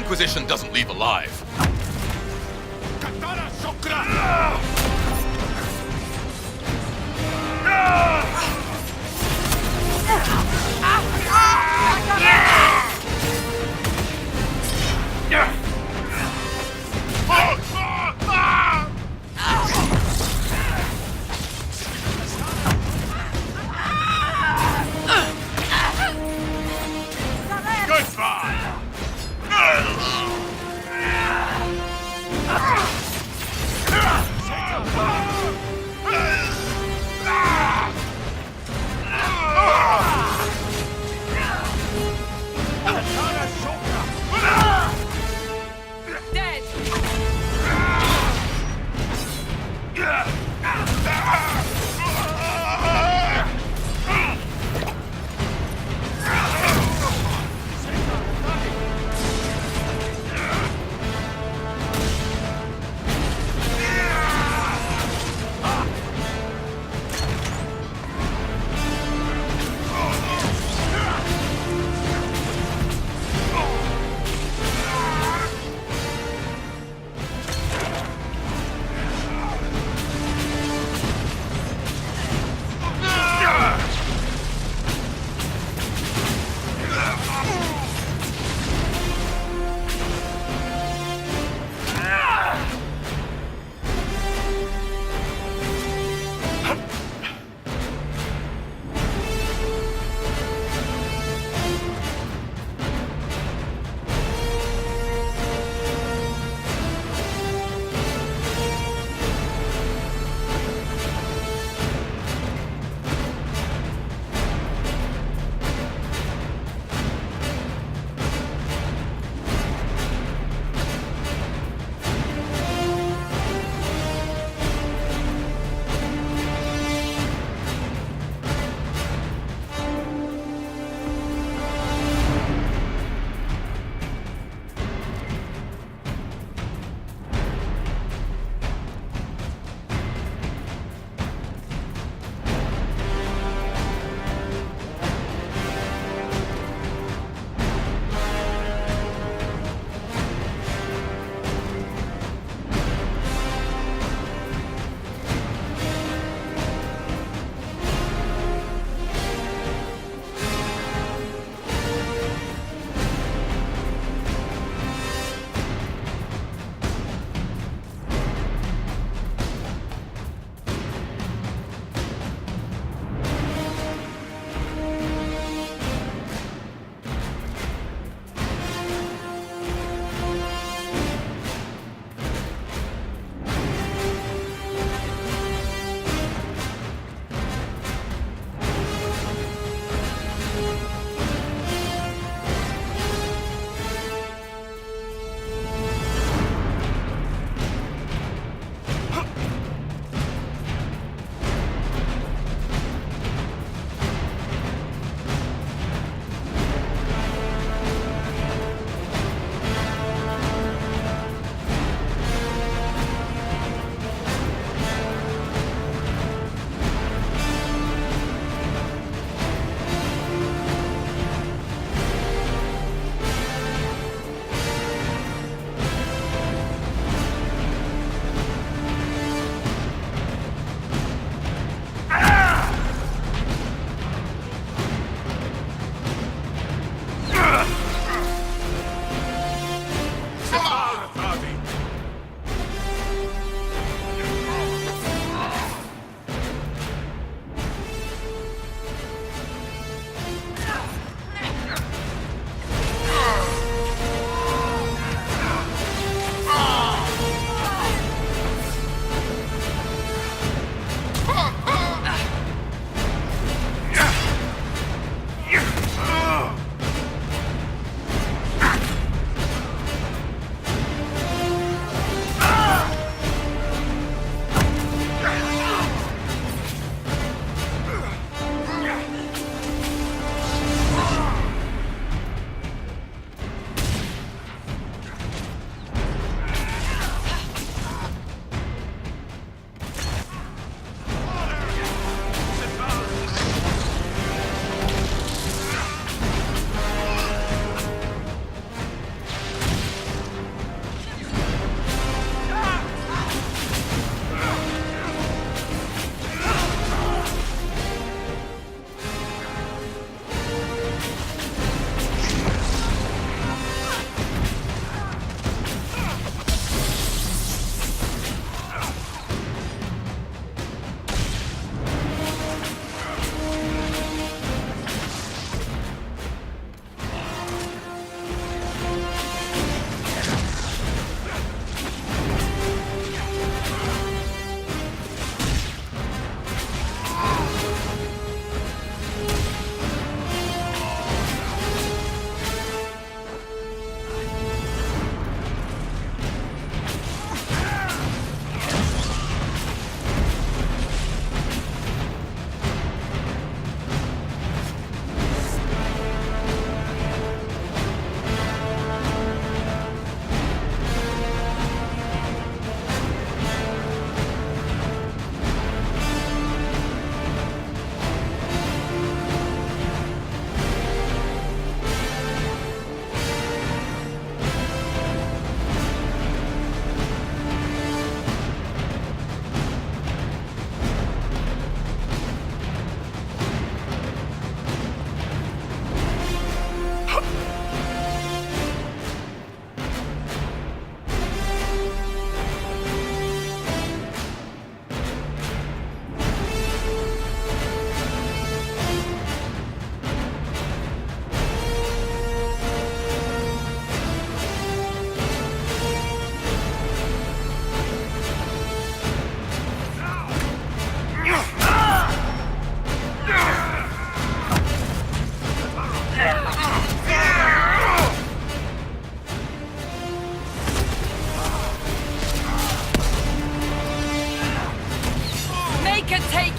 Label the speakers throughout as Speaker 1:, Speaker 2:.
Speaker 1: Inquisition doesn't leave alive.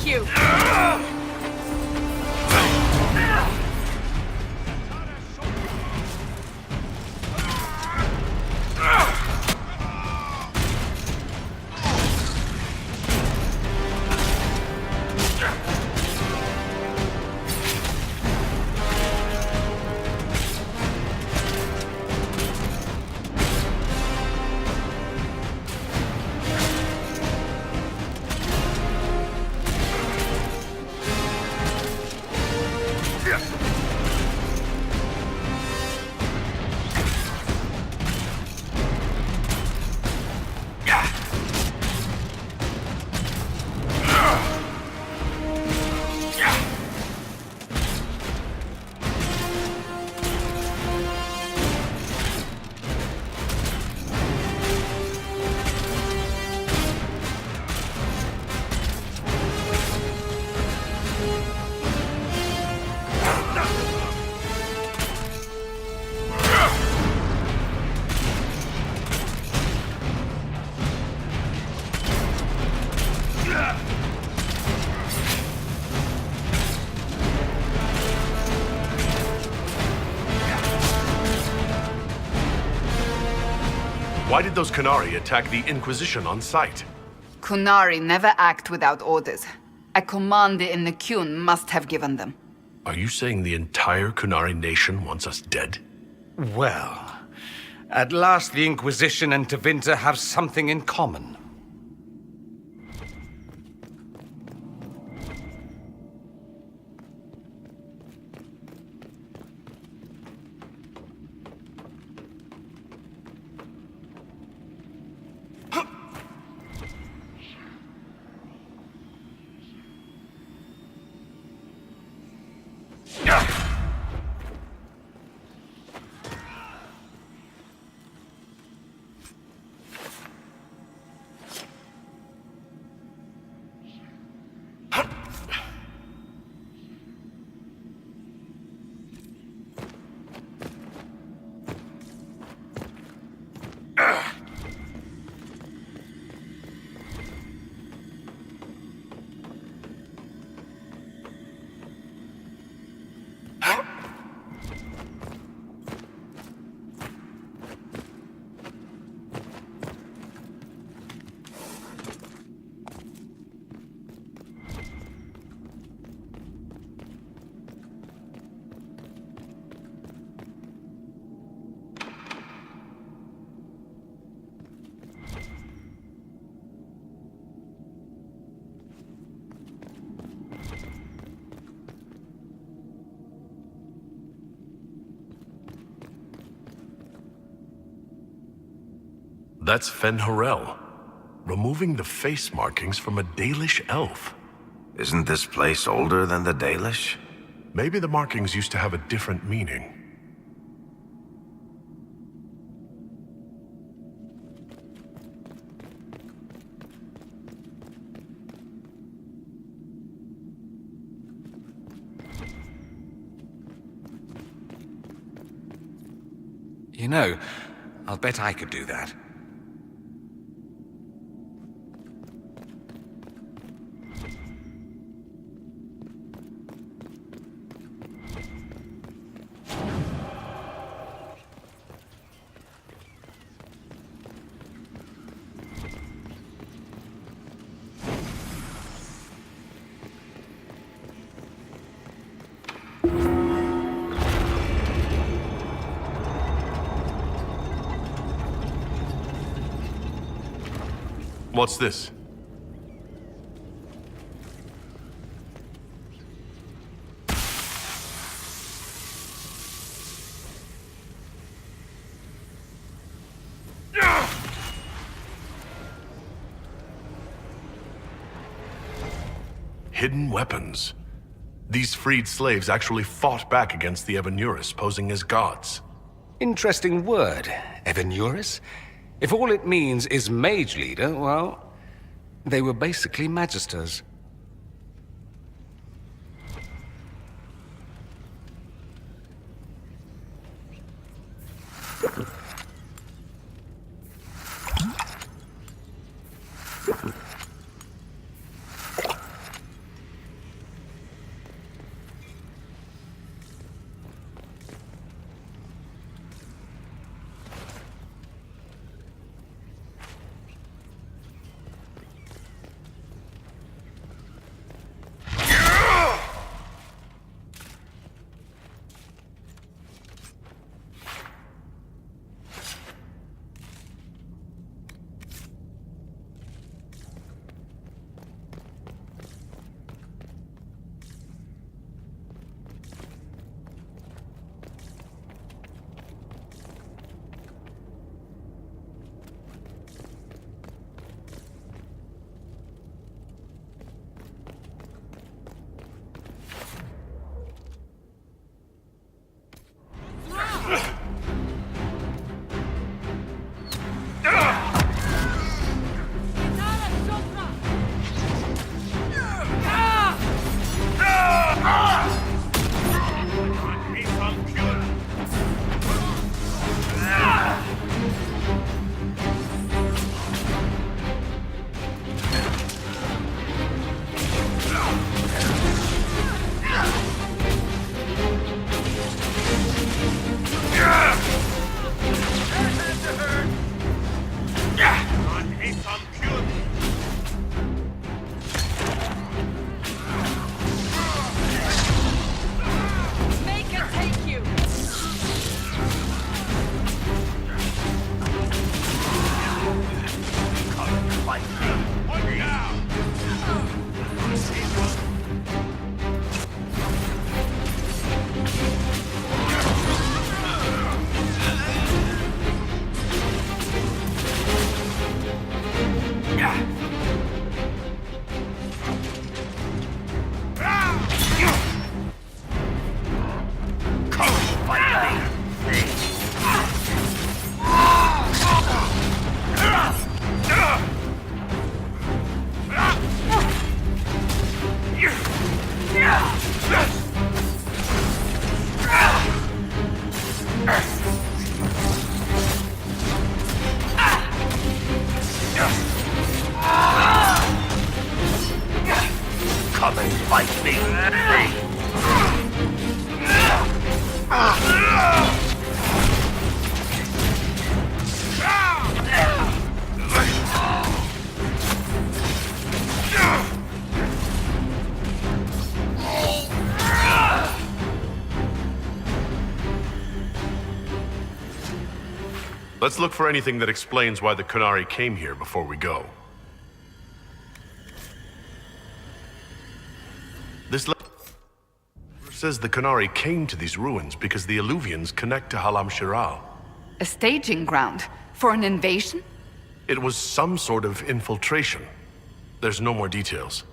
Speaker 1: you!
Speaker 2: Why did those Qunari attack the Inquisition on sight?
Speaker 1: Qunari never act without orders. A commander in the Qun must have given them.
Speaker 2: Are you saying the entire Qunari nation wants us dead?
Speaker 3: Well, at last the Inquisition and Tevinter have something in common.
Speaker 2: That's Fen Harel, removing the face markings from a Dalish elf.
Speaker 4: Isn't this place older than the Dalish?
Speaker 2: Maybe the markings used to have a different meaning.
Speaker 3: You know, I'll bet I could do that.
Speaker 2: What's this? Hidden weapons. These freed slaves actually fought back against the Evanuris, posing as gods.
Speaker 3: Interesting word, Evanuris. If all it means is mage leader, well, they were basically magisters.
Speaker 4: Come and fight me.
Speaker 2: Let's look for anything that explains why the Qunari came here before we go. This letter says the Qunari came to these ruins because the Illuvians connect to Halam Shiral.
Speaker 1: A staging ground for an invasion?
Speaker 2: It was some sort of infiltration. There's no more details.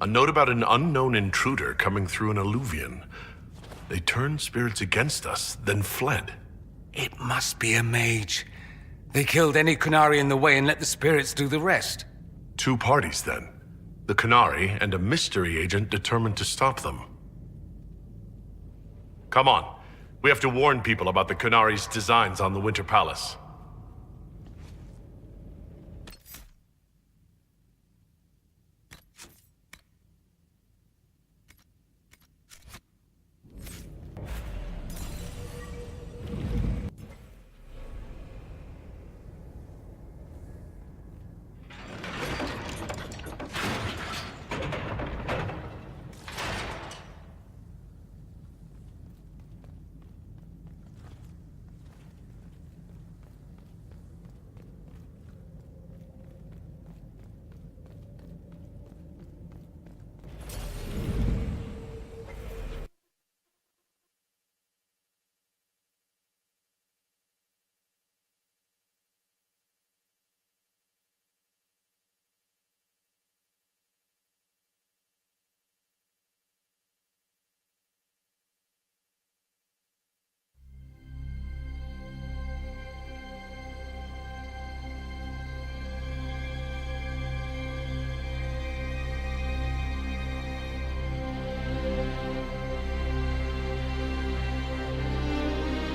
Speaker 2: A note about an unknown intruder coming through an Illuvian. They turned spirits against us, then fled.
Speaker 3: It must be a mage. They killed any Qunari in the way and let the spirits do the rest.
Speaker 2: Two parties, then. The Qunari and a mystery agent determined to stop them. Come on. We have to warn people about the Qunari's designs on the Winter Palace.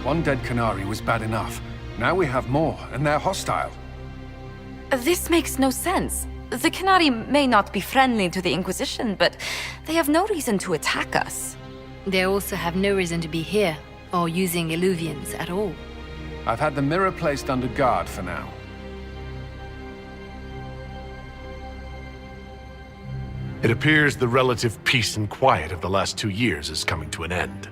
Speaker 5: One dead Qunari was bad enough. Now we have more, and they're hostile.
Speaker 6: This makes no sense. The Qunari may not be friendly to the Inquisition, but they have no reason to attack us.
Speaker 7: They also have no reason to be here, or using Illuvians at all.
Speaker 5: I've had the mirror placed under guard for now.
Speaker 2: It appears the relative peace and quiet of the last 2 years is coming to an end.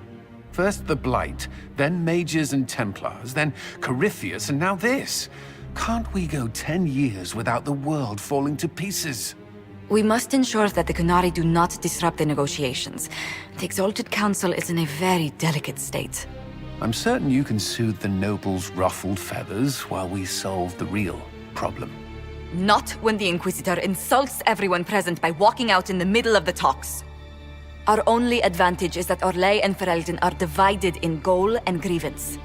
Speaker 5: First the Blight, then Mages and Templars, then Corypheus, and now this. Can't we go 10 years without the world falling to pieces?
Speaker 6: We must ensure that the Qunari do not disrupt the negotiations. The Exalted Council is in a very delicate state.
Speaker 5: I'm certain you can soothe the nobles' ruffled feathers while we solve the real problem.
Speaker 6: Not when the Inquisitor insults everyone present by walking out in the middle of the talks. Our only advantage is that Orlais and Ferelden are divided in goal and grievance.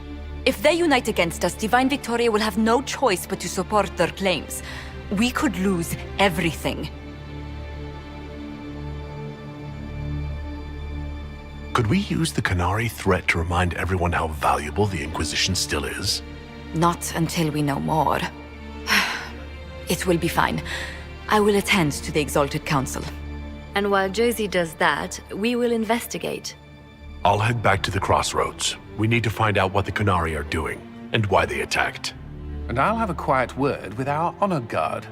Speaker 6: If they unite against us, Divine Victoria will have no choice but to support their claims. We could lose everything.
Speaker 2: Could we use the Qunari threat to remind everyone how valuable the Inquisition still is?
Speaker 6: Not until we know more. It will be fine. I will attend to the Exalted Council.
Speaker 7: And while Josie does that, we will investigate.
Speaker 2: I'll head back to the crossroads. We need to find out what the Qunari are doing, and why they attacked.
Speaker 5: And I'll have a quiet word with our honor guard.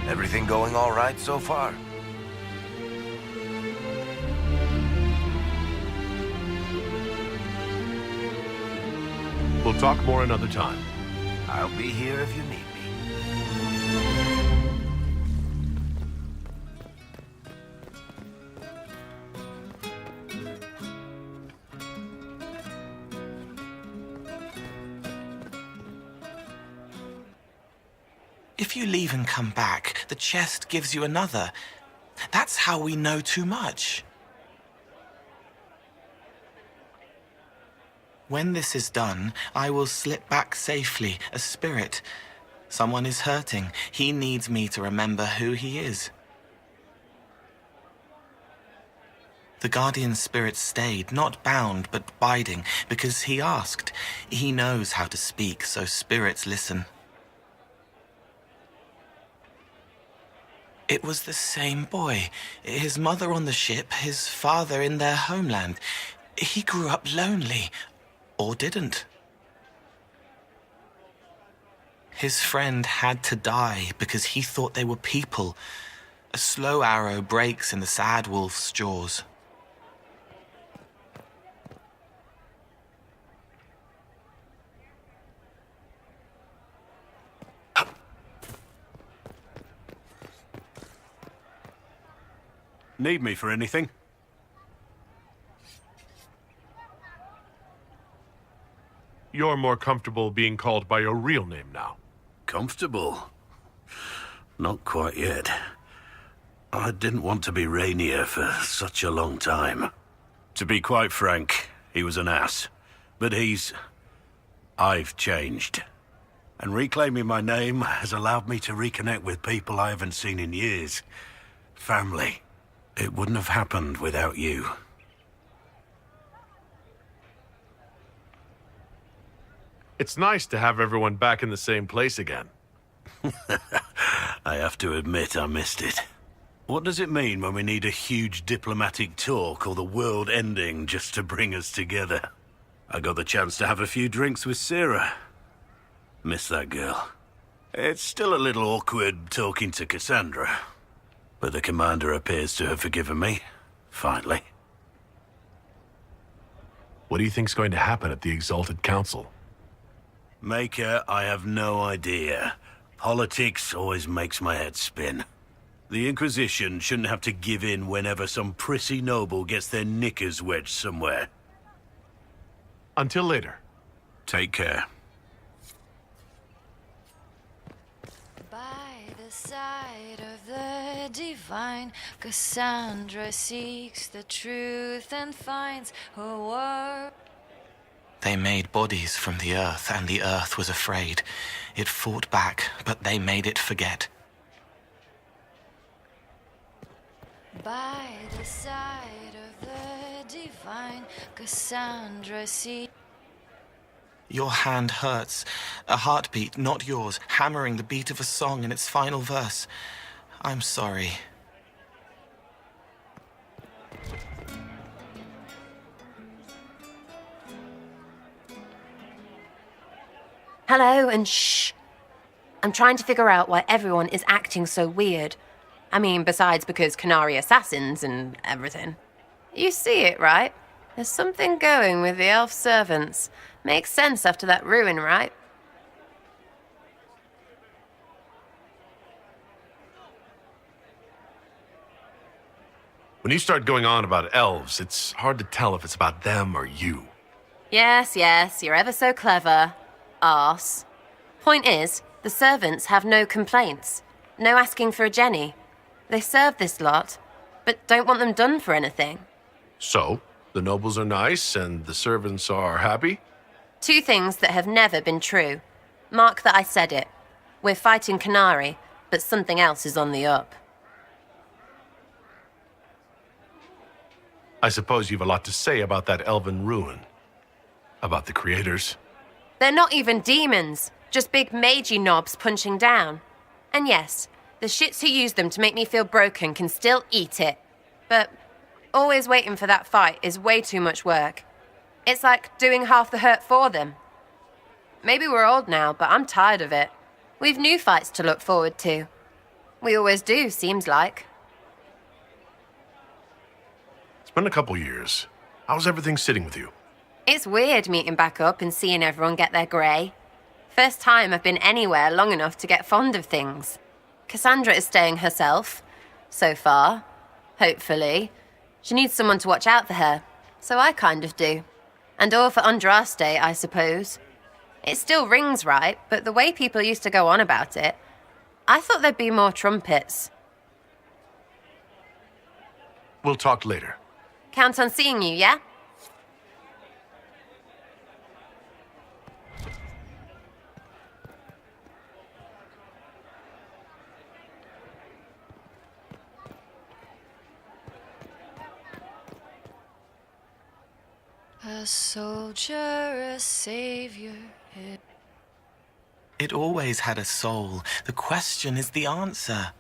Speaker 4: Everything going all right so far?
Speaker 2: We'll talk more another time.
Speaker 4: I'll be here if you need me.
Speaker 8: If you leave and come back, the chest gives you another. That's how we know too much. When this is done, I will slip back safely, a spirit. Someone is hurting. He needs me to remember who he is. The guardian spirit stayed, not bound, but biding, because he asked. He knows how to speak, so spirits listen. It was the same boy. His mother on the ship, his father in their homeland. He grew up lonely, or didn't. His friend had to die because he thought they were people. A slow arrow breaks in the sad wolf's jaws.
Speaker 9: Need me for anything?
Speaker 2: You're more comfortable being called by your real name now.
Speaker 9: Comfortable? Not quite yet. I didn't want to be Rainier for such a long time. To be quite frank, he was an ass. But I've changed. And reclaiming my name has allowed me to reconnect with people I haven't seen in years. Family. It wouldn't have happened without you.
Speaker 2: It's nice to have everyone back in the same place again.
Speaker 9: I have to admit I missed it. What does it mean when we need a huge diplomatic talk or the world ending just to bring us together? I got the chance to have a few drinks with Sarah. Miss that girl. It's still a little awkward talking to Cassandra. But the commander appears to have forgiven me. Finally.
Speaker 2: What do you think's going to happen at the Exalted Council?
Speaker 9: Maker, I have no idea. Politics always makes my head spin. The Inquisition shouldn't have to give in whenever some prissy noble gets their knickers wedged somewhere.
Speaker 2: Until later.
Speaker 9: Take care.
Speaker 10: By the side of the divine, Cassandra seeks the truth and finds her word.
Speaker 8: They made bodies from the earth, and the earth was afraid. It fought back, but they made it forget.
Speaker 10: By the side of the divine, Cassandra seeks.
Speaker 8: Your hand hurts. A heartbeat, not yours, hammering the beat of a song in its final verse. I'm sorry.
Speaker 11: Hello, and shh. I'm trying to figure out why everyone is acting so weird. I mean, besides because Canary assassins and everything. You see it, right? There's something going with the elf servants. Makes sense after that ruin, right?
Speaker 2: When you start going on about elves, it's hard to tell if it's about them or you.
Speaker 11: Yes, you're ever so clever. Arse. Point is, the servants have no complaints. No asking for a Jenny. They serve this lot, but don't want them done for anything.
Speaker 2: So, the nobles are nice and the servants are happy?
Speaker 11: Two things that have never been true. Mark that I said it. We're fighting Canary, but something else is on the up.
Speaker 2: I suppose you've a lot to say about that elven ruin. About the creators.
Speaker 11: They're not even demons, just big magey knobs punching down. And yes, the shits who use them to make me feel broken can still eat it. But always waiting for that fight is way too much work. It's like doing half the hurt for them. Maybe we're old now, but I'm tired of it. We've new fights to look forward to. We always do, seems like.
Speaker 2: It's been a couple years. How's everything sitting with you?
Speaker 11: It's weird meeting back up and seeing everyone get their grey. First time I've been anywhere long enough to get fond of things. Cassandra is staying herself, so far. Hopefully. She needs someone to watch out for her, so I kind of do. And all for Andraste, I suppose. It still rings right, but the way people used to go on about it, I thought there'd be more trumpets.
Speaker 2: We'll talk later.
Speaker 11: Count on seeing you, yeah?
Speaker 10: A soldier, a savior.
Speaker 8: It always had a soul. The question is the answer.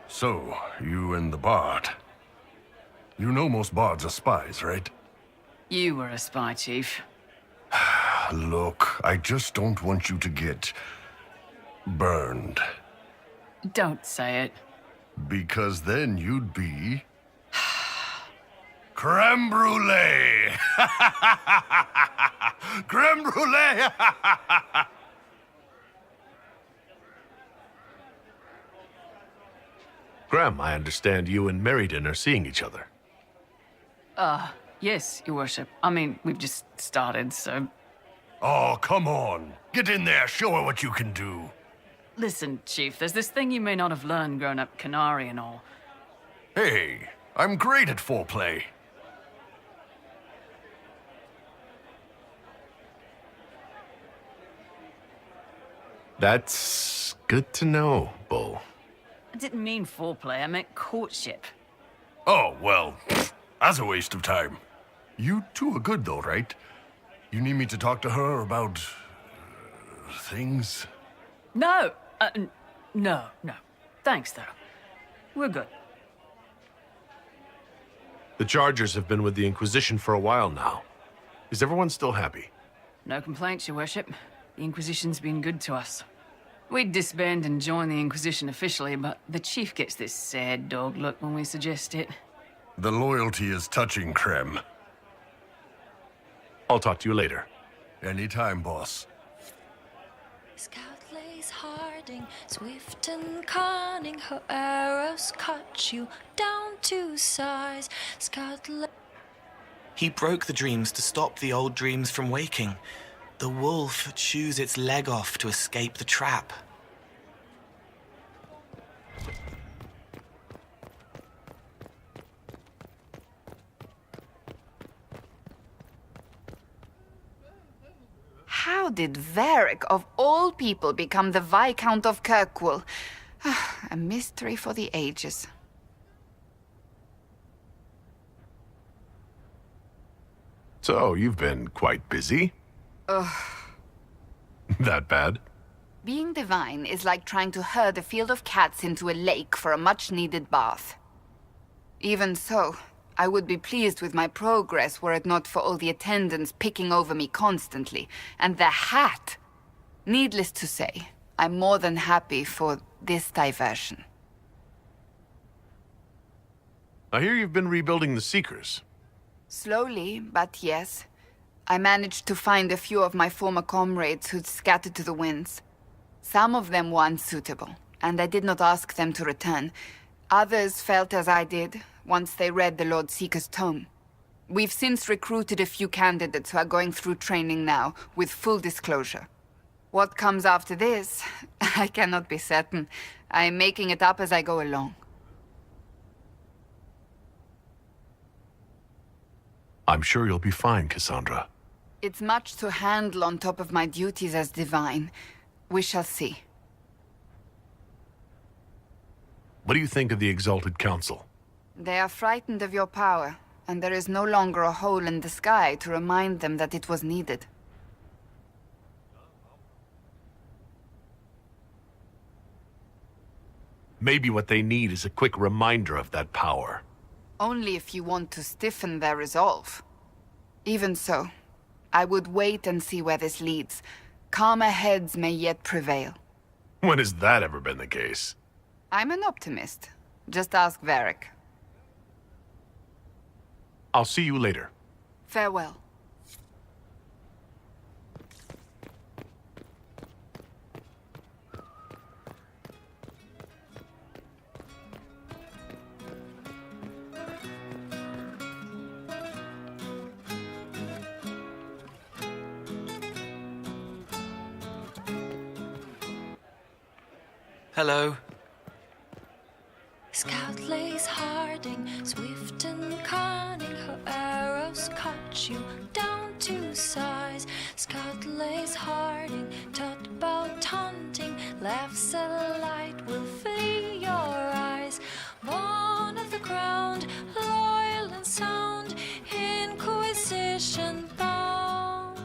Speaker 12: So, you and the bard. You know most bards are spies, right?
Speaker 1: You were a spy, Chief.
Speaker 12: Look, I just don't want you to get burned.
Speaker 1: Don't say it.
Speaker 12: Because then you'd be creme brulee! Creme brulee!
Speaker 2: Graham, I understand you and Meriden are seeing each other.
Speaker 1: Yes, Your Worship. I mean, we've just started, so...
Speaker 12: Oh, come on. Get in there, show her what you can do.
Speaker 1: Listen, Chief, there's this thing you may not have learned growing up Canary and all.
Speaker 12: Hey, I'm great at foreplay.
Speaker 2: That's good to know, Bull.
Speaker 1: I didn't mean foreplay, I meant courtship.
Speaker 12: Oh, well, that's a waste of time. You two are good, though, right? You need me to talk to her about... things?
Speaker 1: No! No. Thanks, though. We're good.
Speaker 2: The Chargers have been with the Inquisition for a while now. Is everyone still happy?
Speaker 1: No complaints, Your Worship. The Inquisition's been good to us. We'd disband and join the Inquisition officially, but the Chief gets this sad dog look when we suggest it.
Speaker 12: The loyalty is touching, Creme.
Speaker 2: I'll talk to you later.
Speaker 12: Anytime, boss.
Speaker 10: Scout lays Harding, swift and cunning, her arrows cut you down to size.
Speaker 8: He broke the dreams to stop the old dreams from waking. The wolf chews its leg off to escape the trap.
Speaker 1: How did Varric, of all people, become the Viscount of Kirkwall? A mystery for the ages.
Speaker 2: So, you've been quite busy?
Speaker 1: Ugh.
Speaker 2: That bad?
Speaker 1: Being divine is like trying to herd a field of cats into a lake for a much-needed bath. Even so, I would be pleased with my progress were it not for all the attendants picking over me constantly. And the hat! Needless to say, I'm more than happy for this diversion.
Speaker 2: I hear you've been rebuilding the Seekers.
Speaker 1: Slowly, but yes. I managed to find a few of my former comrades who'd scattered to the winds. Some of them were unsuitable, and I did not ask them to return. Others felt as I did, once they read the Lord Seeker's tome. We've since recruited a few candidates who are going through training now, with full disclosure. What comes after this, I cannot be certain. I'm making it up as I go along.
Speaker 2: I'm sure you'll be fine, Cassandra.
Speaker 1: It's much to handle on top of my duties as divine. We shall see.
Speaker 2: What do you think of the Exalted Council?
Speaker 1: They are frightened of your power, and there is no longer a hole in the sky to remind them that it was needed.
Speaker 2: Maybe what they need is a quick reminder of that power.
Speaker 1: Only if you want to stiffen their resolve. Even so, I would wait and see where this leads. Calmer heads may yet prevail.
Speaker 2: When has that ever been the case?
Speaker 1: I'm an optimist. Just ask Varric.
Speaker 2: I'll see you later.
Speaker 1: Farewell.
Speaker 8: Hello.
Speaker 10: Scout lays Harding, swift and cunning, her arrows cut you down to size. Scout lays Harding, taught about hunting, laughs at light will flee your eyes. Born of the ground, loyal and sound, Inquisition bound.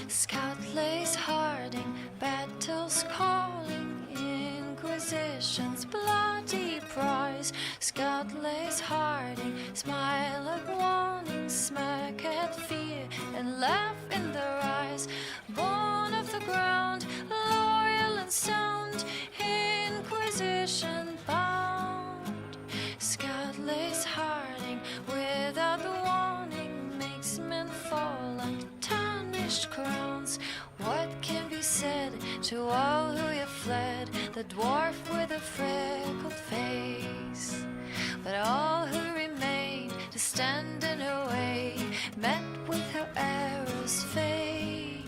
Speaker 10: Scout lays Harding, battles calling, Inquisition's bloody prize. Scout lays Harding, smile at warning, smirk at fear, and laugh in their eyes. Born of the ground, loyal and sound, Inquisition bound. Scout lays Harding, without warning, makes men fall like tarnished crowns. What can be said to all who have fled? The dwarf with a freckled face. But all who remain to stand in her way met with her arrows fate.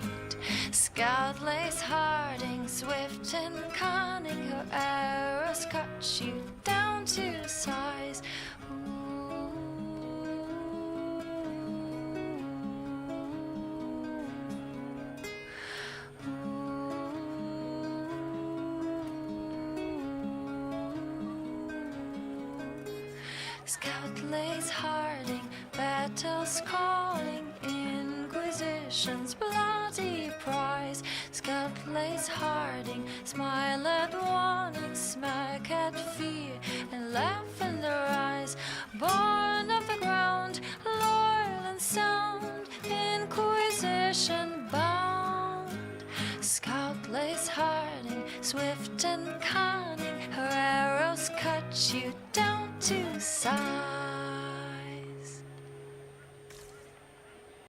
Speaker 10: Scout lays Harding, swift and cunning, her arrows cut you down to size. Scout lays Harding, battles calling, Inquisition's bloody prize. Scout lays Harding, smile at warning, smirk at fear, and laugh in their eyes. Born of the ground, loyal and sound, Inquisition bound. Scout lays Harding, swift and cunning, her arrows cut you down to size.